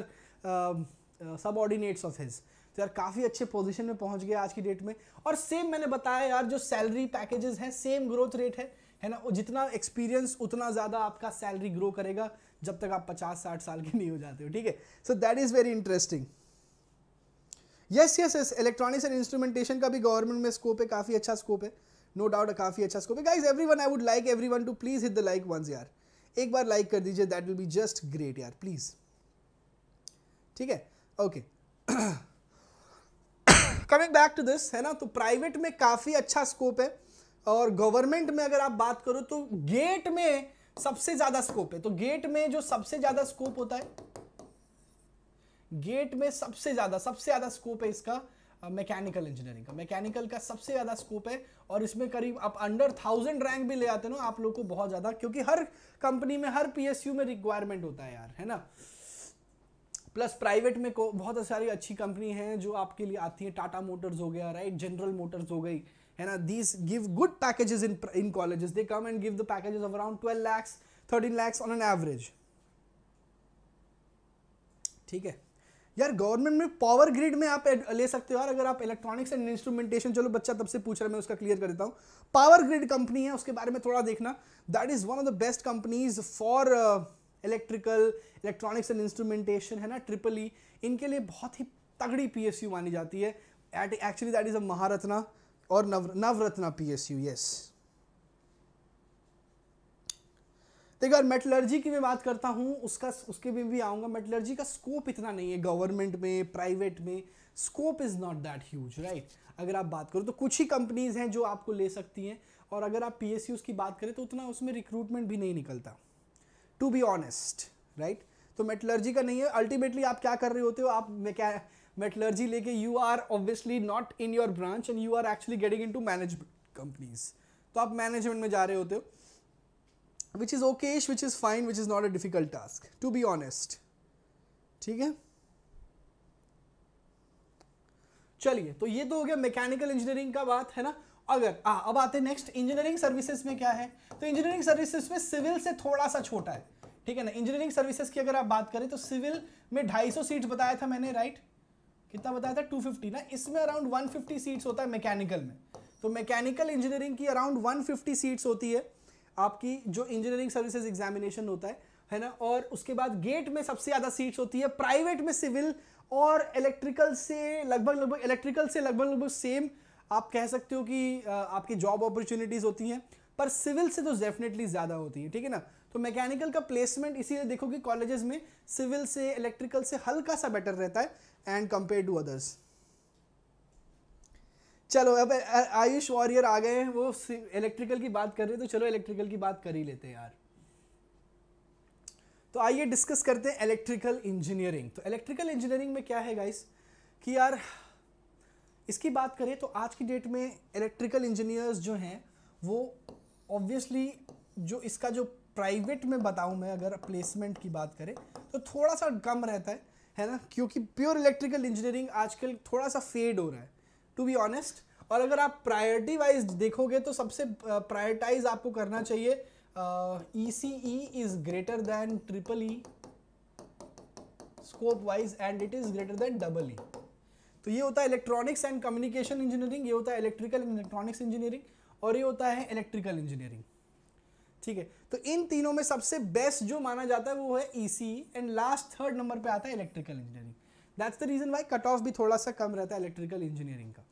subordinates of his. तो यार काफ़ी अच्छे पोजीशन में पहुंच गया आज की डेट में। और सेम मैंने बताया यार, जो सैलरी पैकेजेस हैं सेम ग्रोथ रेट है ना, जितना एक्सपीरियंस उतना ज़्यादा आपका सैलरी ग्रो करेगा जब तक आप 50-60 साल के नहीं हो जाते हो। ठीक है, so that is very interesting. Yes, electronics and instrumentation का भी गवर्नमेंट में स्कोप है, काफ़ी अच्छा स्कोप है, नो डाउट, काफ़ी अच्छा स्कोप है। Guys everyone, I would like everyone to please hit the like once यार, एक बार लाइक कर दीजिए, that will be just great यार, प्लीज। ठीक है, okay, coming back to this, है ना, तो प्राइवेट में काफ़ी अच्छा स्कोप है, और गवर्नमेंट में अगर आप बात करो तो गेट में सबसे ज़्यादा स्कोप है। तो गेट में जो सबसे ज़्यादा स्कोप होता है, गेट में सबसे ज़्यादा स्कोप है इसका मैकेनिकल इंजीनियरिंग का, मैकेनिकल का सबसे ज़्यादा स्कोप है। और इसमें करीब आप अंडर 1000 रैंक भी ले आते हो ना, आप लोग को बहुत ज़्यादा, क्योंकि हर कंपनी में, हर PSU में रिक्वायरमेंट होता है यार, है ना। प्लस प्राइवेट में बहुत सारी अच्छी कंपनी हैं जो आपके लिए आती है, टाटा मोटर्स हो गया, राइट, जनरल मोटर्स हो गई, है ना। These give good packages in colleges, they come and give the packages of around 12 lakhs 13 lakhs on an average. ठीक है यार, गवर्नमेंट में पावर ग्रिड में आप ले सकते हो यार, अगर आप इलेक्ट्रॉनिक्स एंड इंस्ट्रूमेंटेशन, चलो बच्चा तब से पूछ रहा है, मैं उसका क्लियर कर देता हूँ। पावर ग्रिड कंपनी है, उसके बारे में थोड़ा देखना, that is one of the best companies for electrical, electronics and instrumentation, है ना, EEE, इनके लिए बहुत ही तगड़ी PSU मानी जाती है। एक्चुअली दैट इज अ महारत्ना और नवरत्ना PSU, यस। देखो यार, मेटलर्जी की मैं बात करता हूँ, उसके में भी आऊँगा। मेटलर्जी का स्कोप इतना नहीं है, गवर्नमेंट में, प्राइवेट में scope is not that huge, right. अगर आप बात करो तो कुछ ही कंपनीज हैं जो आपको ले सकती हैं, और अगर आप PSUs की बात करें तो उतना उसमें रिक्रूटमेंट भी नहीं निकलता, टू बी ऑनेस्ट, राइट। तो मेटलर्जी का नहीं है। अल्टीमेटली आप क्या कर रहे होते हो, आप मेटलर्जी लेके you are obviously not in your branch, and you are actually getting into management companies. तो आप मैनेजमेंट में जा रहे होते हो, which is okayish, which is fine, which is not a difficult task to be honest. ठीक है, चलिए, तो ये तो हो गया मैकेनिकल इंजीनियरिंग का बात है ना। अगर अब आते हैं नेक्स्ट, इंजीनियरिंग सर्विसेज में क्या है। तो इंजीनियरिंग सर्विसेज में सिविल से थोड़ा सा छोटा है, ठीक है ना। इंजीनियरिंग सर्विसेज की अगर आप बात करें तो सिविल में 250 सीट्स बताया था मैंने, राइट, कितना बताया था, 250 ना। इसमें अराउंड 150 सीट्स होता है मैकेनिकल में। तो मैकेनिकल इंजीनियरिंग की अराउंड 150 सीट्स होती है आपकी, जो इंजीनियरिंग सर्विसेज एग्जामिनेशन होता है ना। और उसके बाद गेट में सबसे ज़्यादा सीट्स होती है। प्राइवेट में सिविल और इलेक्ट्रिकल से लगभग सेम आप कह सकते हो कि आपकी जॉब अपॉर्चुनिटीज़ होती हैं, पर सिविल से तो डेफिनेटली ज़्यादा होती है, ठीक है ना। तो मैकेनिकल का प्लेसमेंट इसीलिए देखो कि कॉलेजेस में सिविल से इलेक्ट्रिकल से हल्का सा बेटर रहता है एंड कंपेयर टू अदर्स। चलो, अब आयुष वॉरियर आ गए हैं, वो इलेक्ट्रिकल की बात कर रहे हैं, तो चलो इलेक्ट्रिकल की बात कर ही लेते हैं यार। तो आइए डिस्कस करते हैं इलेक्ट्रिकल इंजीनियरिंग। तो इलेक्ट्रिकल इंजीनियरिंग में क्या है गाइस कि यार इसकी बात करें तो आज की डेट में इलेक्ट्रिकल इंजीनियर्स जो हैं वो ऑब्वियसली जो इसका जो प्राइवेट में बताऊं मैं, अगर प्लेसमेंट की बात करें तो थोड़ा सा कम रहता है ना, क्योंकि प्योर इलेक्ट्रिकल इंजीनियरिंग आजकल थोड़ा सा फेड हो रहा है टू बी ऑनेस्ट। और अगर आप प्रायोरिटी वाइज देखोगे तो सबसे प्रायोरिटाइज आपको करना चाहिए ECE is greater then triple E scope wise and it is greater then double E. तो ये होता है इलेक्ट्रॉनिक्स एंड कम्युनिकेशन इंजीनियरिंग, ये होता है इलेक्ट्रिकल एंड इलेक्ट्रॉनिक्स इंजीनियरिंग, और ये होता है इलेक्ट्रिकल इंजीनियरिंग, ठीक है। तो इन तीनों में सबसे बेस्ट जो माना जाता है वो है ECE and last third number पे आता है electrical engineering. That's the reason why cut off भी थोड़ा सा कम रहता है इलेक्ट्रिकल इंजीनियरिंग का।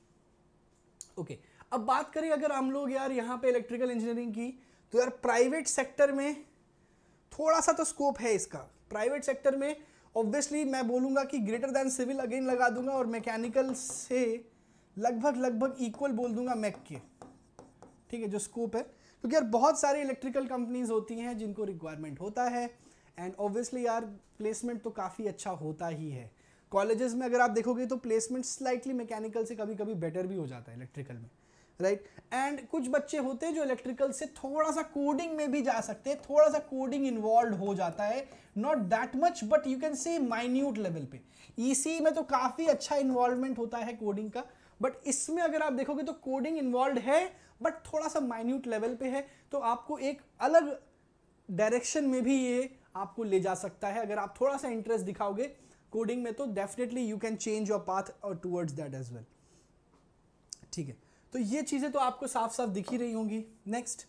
ओके, अब बात करें अगर हम लोग यार यहाँ पे इलेक्ट्रिकल इंजीनियरिंग की, तो यार प्राइवेट सेक्टर में थोड़ा सा तो स्कोप है इसका। प्राइवेट सेक्टर में ऑब्वियसली मैं बोलूँगा कि ग्रेटर दैन सिविल अगेन लगा दूंगा, और मैकेनिकल से लगभग इक्वल बोल दूंगा मैक के, ठीक है, जो स्कोप है। क्योंकि यार बहुत सारी इलेक्ट्रिकल कंपनीज होती हैं जिनको रिक्वायरमेंट होता है, एंड ऑब्वियसली यार प्लेसमेंट तो काफ़ी अच्छा होता ही है। कॉलेजेस में अगर आप देखोगे तो प्लेसमेंट स्लाइटली मैकेनिकल से कभी कभी बेटर भी हो जाता है इलेक्ट्रिकल में, राइट। एंड कुछ बच्चे होते हैं जो इलेक्ट्रिकल से थोड़ा सा कोडिंग में भी जा सकते हैं, थोड़ा सा कोडिंग इन्वॉल्व हो जाता है, not that much but you can say minute level पे। ECE में तो काफ़ी अच्छा इन्वॉल्वमेंट होता है कोडिंग का, बट इसमें अगर आप देखोगे तो कोडिंग इन्वॉल्व है बट थोड़ा सा माइन्यूट लेवल पे है। तो आपको एक अलग डायरेक्शन में भी ये आपको ले जा सकता है। अगर आप थोड़ा सा इंटरेस्ट दिखाओगे कोडिंग में तो definitely you can change your path towards that as well, ठीक है। तो ये चीज़ें तो आपको साफ साफ दिख ही रही होंगी। नेक्स्ट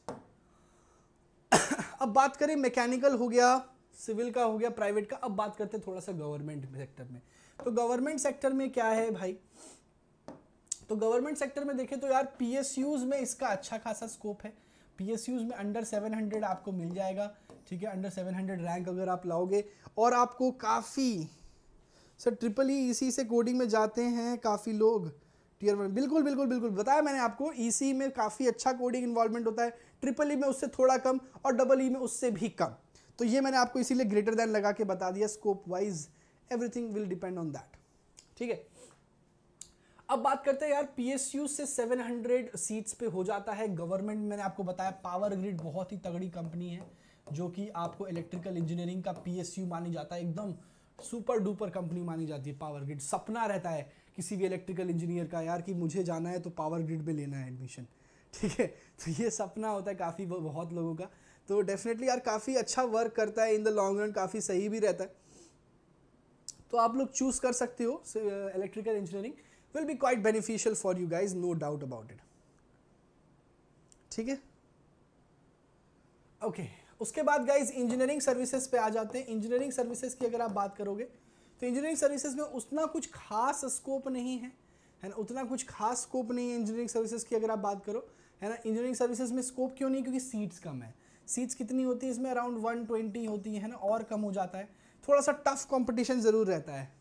अब बात करें, मैकेनिकल हो गया, सिविल का हो गया, प्राइवेट का। अब बात करते हैं थोड़ा सा गवर्नमेंट सेक्टर में। तो गवर्नमेंट सेक्टर में क्या है भाई, तो गवर्नमेंट सेक्टर में देखें तो यार PSUs में इसका अच्छा खासा स्कोप है। PSUs में अंडर 700 आपको मिल जाएगा, ठीक है, अंडर 700 रैंक अगर आप लाओगे, और आपको काफ़ी सर ट्रिपल EC से कोडिंग में जाते हैं काफ़ी लोग, टियर 1, बिल्कुल बिल्कुल बिल्कुल बताया मैंने आपको। EC में काफ़ी अच्छा कोडिंग इन्वॉल्वमेंट होता है, ट्रिपल में उससे थोड़ा कम, और डबल में उससे भी कम। तो ये मैंने आपको इसीलिए ग्रेटर दैन लगा के बता दिया, scope wise everything will depend on that, ठीक है। अब बात करते हैं यार PSU से 700 सीट्स पे हो जाता है गवर्नमेंट। मैंने आपको बताया पावर ग्रिड बहुत ही तगड़ी कंपनी है, जो कि आपको इलेक्ट्रिकल इंजीनियरिंग का PSU मानी जाता है, एकदम सुपर डुपर कंपनी मानी जाती है पावर ग्रिड। सपना रहता है किसी भी इलेक्ट्रिकल इंजीनियर का यार कि मुझे जाना है तो पावर ग्रिड में लेना है एडमिशन, ठीक है। तो ये सपना होता है काफ़ी बहुत लोगों का। तो डेफिनेटली यार काफ़ी अच्छा वर्क करता है इन द लॉन्ग रन, काफ़ी सही भी रहता है। तो आप लोग चूज़ कर सकते हो electrical engineering, will be quite beneficial for you guys, no doubt about it, ठीक है। ओके, उसके बाद गाइज इंजीनियरिंग सर्विसेज पे आ जाते हैं। इंजीनियरिंग सर्विसेज की अगर आप बात करोगे तो इंजीनियरिंग सर्विसेज में उतना कुछ खास स्कोप नहीं है ना, उतना कुछ खास स्कोप नहीं है इंजीनियरिंग सर्विसेज की अगर आप बात करो, है ना। इंजीनियरिंग सर्विसेज में स्कोप क्यों नहीं, क्योंकि सीट्स कम है। सीट्स कितनी होती है इसमें, अराउंड 120 होती है ना, और कम हो जाता है, थोड़ा सा टफ कॉम्पिटिशन ज़रूर रहता है।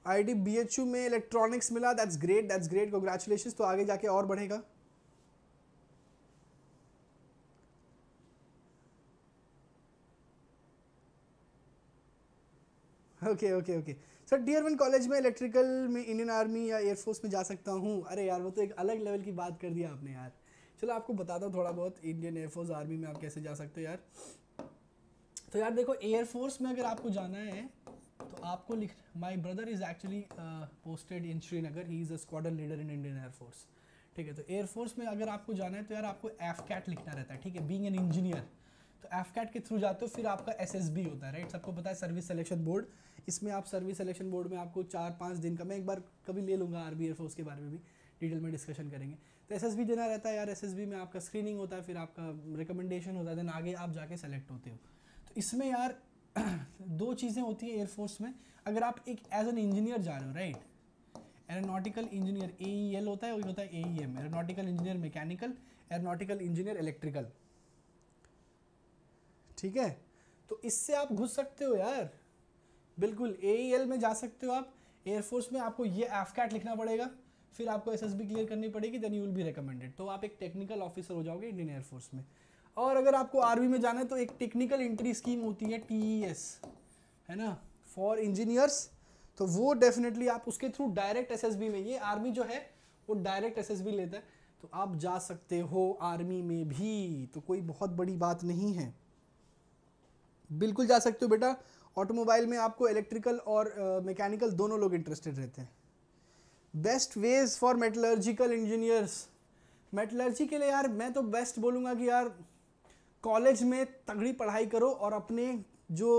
IIT BHU में इलेक्ट्रॉनिक्स मिला, दैट्स ग्रेट कांग्रेचुलेशंस। तो आगे जाके और बढ़ेगा। Okay okay okay sir, tier 1 college में इलेक्ट्रिकल में इंडियन आर्मी या एयरफोर्स में जा सकता हूँ? अरे यार वो तो एक अलग लेवल की बात कर दिया आपने यार। चलो आपको बताता हूँ थोड़ा बहुत इंडियन एयरफोर्स आर्मी में आप कैसे जा सकते हो यार। तो यार देखो, एयरफोर्स में अगर आपको जाना है तो आपको लिख, my brother is actually posted in Srinagar, he is a squadron leader in Indian air force. ठीक है, तो एयरफोर्स में अगर आपको जाना है तो यार आपको एफकैट लिखना रहता है। ठीक है, बीइंग एन इंजीनियर, तो एफकैट के थ्रू जाते हो, फिर आपका एसएसबी होता है, राइट? सबको पता है सर्विस सिलेक्शन बोर्ड। इसमें आप सर्विस सिलेक्शन बोर्ड में आपको 4-5 दिन का, मैं एक बार कभी ले लूँगा आर्मी एयरफोर्स के बारे में भी डिटेल में डिस्कशन करेंगे। तो एसएसबी देना रहता है यार। एसएसबी में आपका स्क्रीनिंग होता है, फिर आपका रिकमेंडेशन होता है, देन आगे आप जाके सेलेक्ट होते हो। तो इसमें यार दो चीज़ें होती हैं एयरफोर्स में। अगर आप एक एज एन इंजीनियर जा रहे हो, राइट, एरोनॉटिकल इंजीनियर AEL होता है, वही होता है AEM, aeronautical engineer mechanical, aeronautical engineer electrical. ठीक है, तो इससे आप घुस सकते हो यार, बिल्कुल AEL में जा सकते हो आप। एयरफोर्स में आपको ये एफकैट लिखना पड़ेगा, फिर आपको SSB क्लियर करनी पड़ेगी, then you will be recommended, तो आप एक टेक्निकल ऑफिसर हो जाओगे इंडियन एयरफोर्स में। और अगर आपको आर्मी में जाना है तो एक टेक्निकल एंट्री स्कीम होती है TES, है ना, फॉर इंजीनियर्स, तो वो डेफिनेटली आप उसके थ्रू डायरेक्ट SSB में, ये आर्मी जो है वो डायरेक्ट SSB लेता है, तो आप जा सकते हो आर्मी में भी, तो कोई बहुत बड़ी बात नहीं है, बिल्कुल जा सकते हो बेटा। ऑटोमोबाइल में आपको इलेक्ट्रिकल और मैकेनिकल दोनों लोग इंटरेस्टेड रहते हैं। Best ways for metallurgical engineers, metallurgy के लिए यार मैं तो बेस्ट बोलूँगा कि यार कॉलेज में तगड़ी पढ़ाई करो और अपने जो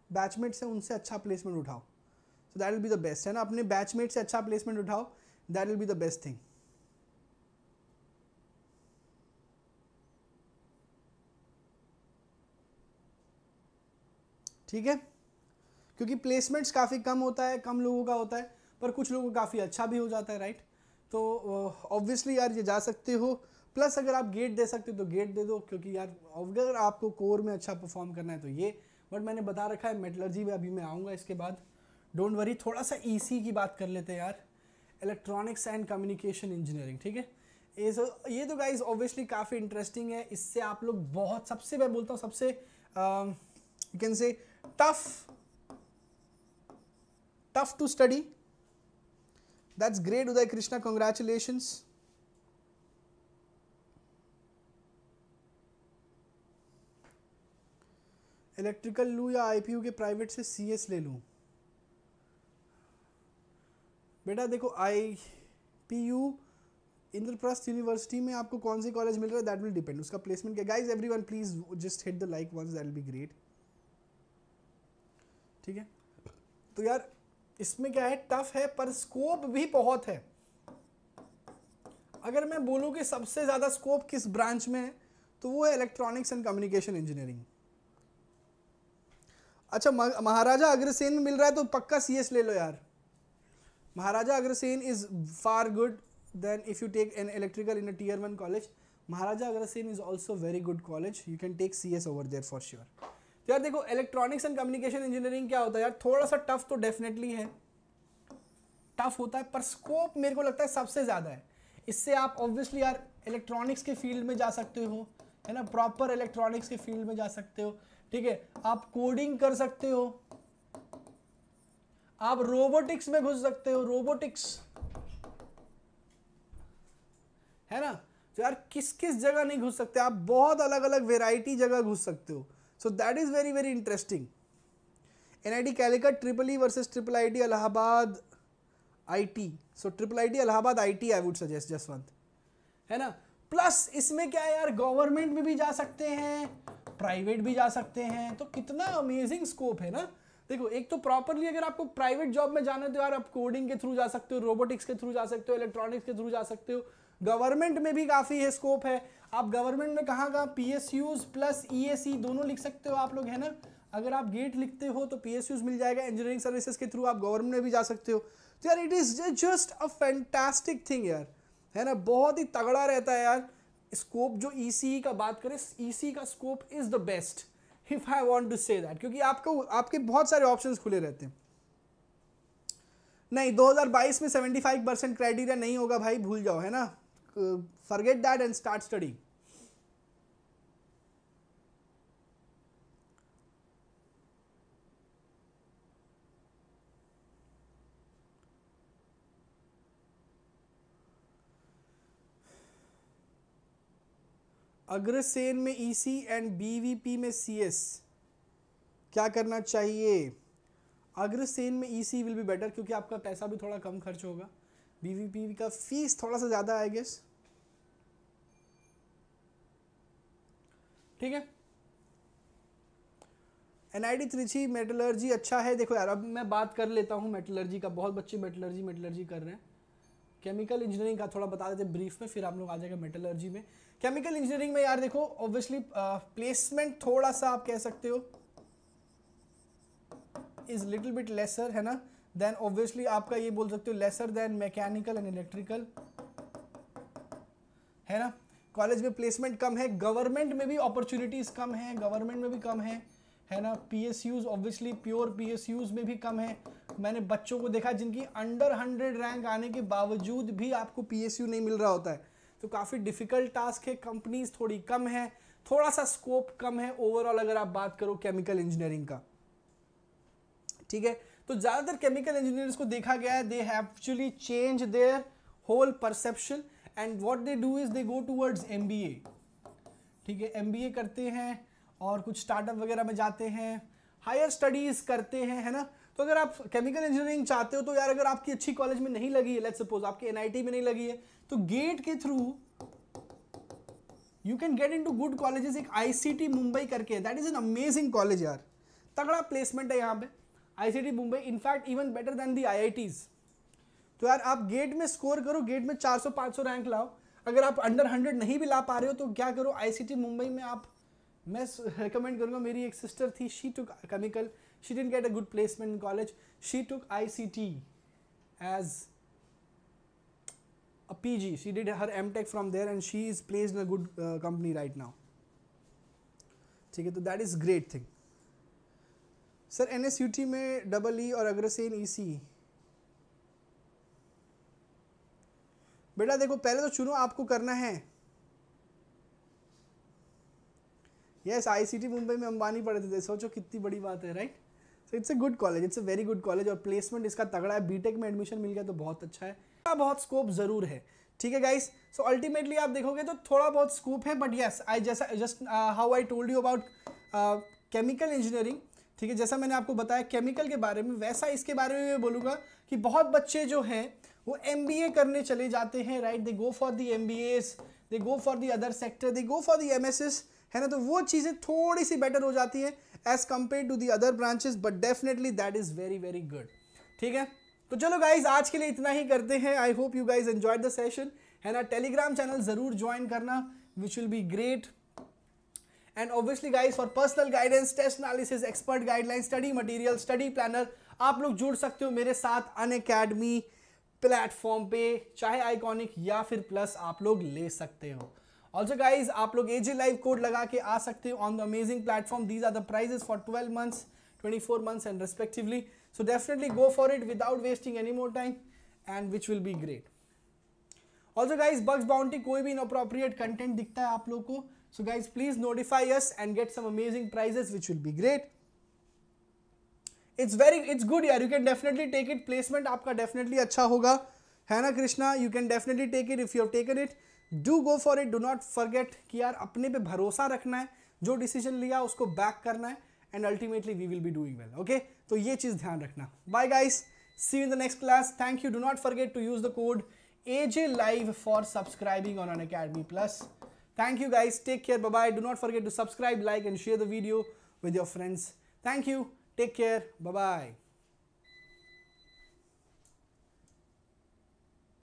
बैचमेट्स हैं उनसे अच्छा प्लेसमेंट उठाओ, so that will be the best, है ना। अपने बैचमेट से अच्छा प्लेसमेंट उठाओ, that will be the best thing. ठीक है, क्योंकि प्लेसमेंट्स काफ़ी कम होता है, कम लोगों का होता है, पर कुछ लोगों का काफ़ी अच्छा भी हो जाता है, राइट। तो ऑब्वियसली यार ये जा सकते हो, प्लस अगर आप गेट दे सकते हो तो गेट दे दो, क्योंकि यार अगर आपको कोर में अच्छा परफॉर्म करना है तो ये, बट मैंने बता रखा है मेटलर्जी में अभी मैं आऊँगा इसके बाद, डोंट वरी। थोड़ा सा EC की बात कर लेते हैं यार, इलेक्ट्रॉनिक्स एंड कम्युनिकेशन इंजीनियरिंग। ठीक है, ये तो गाइज ऑब्वियसली काफ़ी इंटरेस्टिंग है। इससे आप लोग बहुत, सबसे मैं बोलता हूँ सबसे you can say tough to study. That's great, Uday Krishna, congratulations. Electrical लूँ या IPU के प्राइवेट से CS ले लूँ? बेटा देखो, IPU इंद्रप्रस्थ यूनिवर्सिटी में आपको कौन सी कॉलेज मिल रहा है, दैट विल डिपेंड, उसका प्लेसमेंट क्या। Guys everyone please just hit the like once, that will be great. ठीक है, तो यार इसमें क्या है, टफ है पर स्कोप भी बहुत है। अगर मैं बोलूं कि सबसे ज़्यादा स्कोप किस ब्रांच में है तो वो है इलेक्ट्रॉनिक्स एंड कम्युनिकेशन इंजीनियरिंग। अच्छा, महाराजा अग्रसेन में मिल रहा है तो पक्का CS ले लो यार। Maharaja Agrasen is far good than if you take an electrical in a Tier 1 college. Maharaja Agrasen is also very good college, you can take CS over there for sure. तो यार देखो, इलेक्ट्रॉनिक्स एंड कम्युनिकेशन इंजीनियरिंग क्या होता है यार, थोड़ा सा टफ तो डेफिनेटली है, टफ होता है, पर स्कोप मेरे को लगता है सबसे ज़्यादा है। इससे आप ऑब्वियसली यार इलेक्ट्रॉनिक्स के फील्ड में जा सकते हो, है ना, प्रॉपर इलेक्ट्रॉनिक्स के फील्ड में जा सकते हो। ठीक है, आप कोडिंग कर सकते हो, आप रोबोटिक्स में घुस सकते हो, रोबोटिक्स, है ना। तो यार किस किस जगह नहीं घुस सकते आप, बहुत अलग अलग वेराइटी जगह घुस सकते हो। सो that is very very interesting. NIT Calicut, EEE versus IIIT Allahabad IT, so IIIT Allahabad IT I would suggest Jaswant, है ना। प्लस इसमें क्या है यार, गवर्नमेंट में भी जा सकते हैं, प्राइवेट भी जा सकते हैं, तो कितना अमेजिंग स्कोप है ना। देखो, एक तो प्रॉपरली अगर आपको प्राइवेट जॉब में जाना है तो यार आप कोडिंग के थ्रू जा सकते हो, रोबोटिक्स के थ्रू जा सकते हो, इलेक्ट्रॉनिक्स के थ्रू जा सकते हो। गवर्नमेंट में भी काफ़ी है स्कोप है, आप गवर्नमेंट में कहाँ कहाँ PSUs प्लस EAC दोनों लिख सकते हो आप लोग, है ना। अगर आप गेट लिखते हो तो PSUs मिल जाएगा, इंजीनियरिंग सर्विसेज के थ्रू आप गवर्नमेंट में भी जा सकते हो। तो यार it is just a fantastic thing यार, है ना, बहुत ही तगड़ा रहता है यार स्कोप। जो ECE का बात करें, ECE का scope is the best if I want to say that, क्योंकि आपको आपके बहुत सारे ऑप्शंस खुले रहते हैं। नहीं, 2022 में 75% क्राइटेरिया नहीं होगा भाई, भूल जाओ, है ना, forget that and start study. Agrasen में ईसी एंड बीवीपी में सीएस, क्या करना चाहिए? अग्रसेन में ईसी विल बी बेटर क्योंकि आपका पैसा भी थोड़ा कम खर्च होगा, बीवीपी का फीस थोड़ा सा ज़्यादा आई गेस। ठीक है। एनआईटी त्रिची मेटलर्जी अच्छा है। देखो यार अब मैं बात कर लेता हूँ मेटलर्जी का, बहुत बच्चे मेटलर्जी कर रहे हैं। केमिकल इंजीनियरिंग का थोड़ा बता देते ब्रीफ में, फिर आप लोग आ जाएगा मेटलर्जी में। केमिकल इंजीनियरिंग में यार देखो ऑब्वियसली प्लेसमेंट थोड़ा सा आप कह सकते हो इज लिटिल बिट लेसर, है ना, देन ऑब्वियसली आपका ये बोल सकते हो lesser than mechanical and electrical, है ना। कॉलेज में प्लेसमेंट कम है, गवर्नमेंट में भी अपॉर्चुनिटीज कम है, गवर्नमेंट में भी कम है ना। पीएसयूज ऑब्वियसली प्योर पीएसयूज में भी कम है। मैंने बच्चों को देखा जिनकी अंडर 100 रैंक आने के बावजूद भी आपको पीएसयू नहीं मिल रहा होता है, तो काफ़ी डिफिकल्ट टास्क है। कंपनीज थोड़ी कम है, थोड़ा सा स्कोप कम है ओवरऑल अगर आप बात करो केमिकल इंजीनियरिंग का। ठीक है, तो ज़्यादातर केमिकल इंजीनियर्स को देखा गया है they have actually change their whole perception and what they do is they go towards MBA. ठीक है, एमबीए करते हैं और कुछ स्टार्टअप वगैरह में जाते हैं, हायर स्टडीज करते हैं, है ना। तो अगर आप केमिकल इंजीनियरिंग चाहते हो तो यार अगर आपकी अच्छी कॉलेज में नहीं लगी है, लेट्स सपोज आपके एनआईटी में नहीं लगी है, तो गेट के through you can get into good colleges. एक आईसीटी मुंबई करके, that is an amazing college यार, तगड़ा प्लेसमेंट है यहाँ पे ICT Mumbai, in fact even better than the IITs. तो यार आप गेट में स्कोर करो, गेट में 400-500 रैंक लाओ। अगर आप अंडर 100 नहीं भी ला पा रहे हो तो क्या करो, आईसीटी मुंबई में आप, मैं रिकमेंड करूंगा, मेरी एक सिस्टर थी, she took chemical, she didn't get a good placement in college, she took ICT as a PG, she did her MTech from there and she is placed in a good company right now. ठीक है, तो that is great thing. Sir NSUT में double E और Agrasen EC, बेटा देखो पहले तो चुनो आपको करना है। यस, आईसीटी मुंबई में अंबानी पढ़े थे, सोचो कितनी बड़ी बात है, right. So it's a good college, it's a very good college और प्लेसमेंट इसका तगड़ा है। बीटेक में एडमिशन मिल गया तो बहुत अच्छा है, बहुत स्कोप जरूर है। ठीक है गाइस, सो अल्टीमेटली आप देखोगे तो थोड़ा बहुत स्कोप है, but yes I just how I told you about chemical engineering. ठीक है, जैसा मैंने आपको बताया केमिकल के बारे में, वैसा इसके बारे में मैं बोलूँगा कि बहुत बच्चे जो हैं वो MBA करने चले जाते हैं, right. They go for the MBAs, they go for the other sector, they go for the MSs, है ना। तो वो चीज़ें थोड़ी सी बेटर हो जाती हैं as compare to the other branches, but definitely that is very very good. ठीक है, तो चलो गाइज आज के लिए इतना ही करते हैं। I hope you guys enjoyed the session, है ना। टेलीग्राम चैनल जरूर ज्वाइन करना, which will be great. And obviously guys for personal guidance, test analysis, expert guideline, study material, study planner, आप लोग जुड़ सकते हो मेरे साथ अनअकैडमी प्लेटफॉर्म पे, चाहे आइकॉनिक या फिर प्लस आप लोग ले सकते हो। ऑल्सो गाइज आप लोग AJ लाइव कोड लगा के आ सकते हो on the amazing platform. These are the prices for 12 months, 24 months and respectively. So definitely go for it without wasting any more time and which will be great. Also guys, Bugs Bounty कोई भी inappropriate content दिखता है आप लोग को, so guys please notify us and get some amazing prizes which will be great. It's good यार, you can definitely take it. Placement आपका definitely अच्छा होगा, है ना Krishna. You can definitely take it if you have taken it. Do go for it. Do not forget कि यार अपने पे भरोसा रखना है, जो डिसीजन लिया उसको बैक करना है and ultimately we will be doing well. Okay, तो ये चीज़ ध्यान रखना। Bye guys, see you in the next class. Thank you. Do not forget to use the code AJ Live for subscribing on Unacademy Plus. Thank you guys. Take care. Bye bye. Do not forget to subscribe, like and share the video with your friends. Thank you. Take care. Bye bye.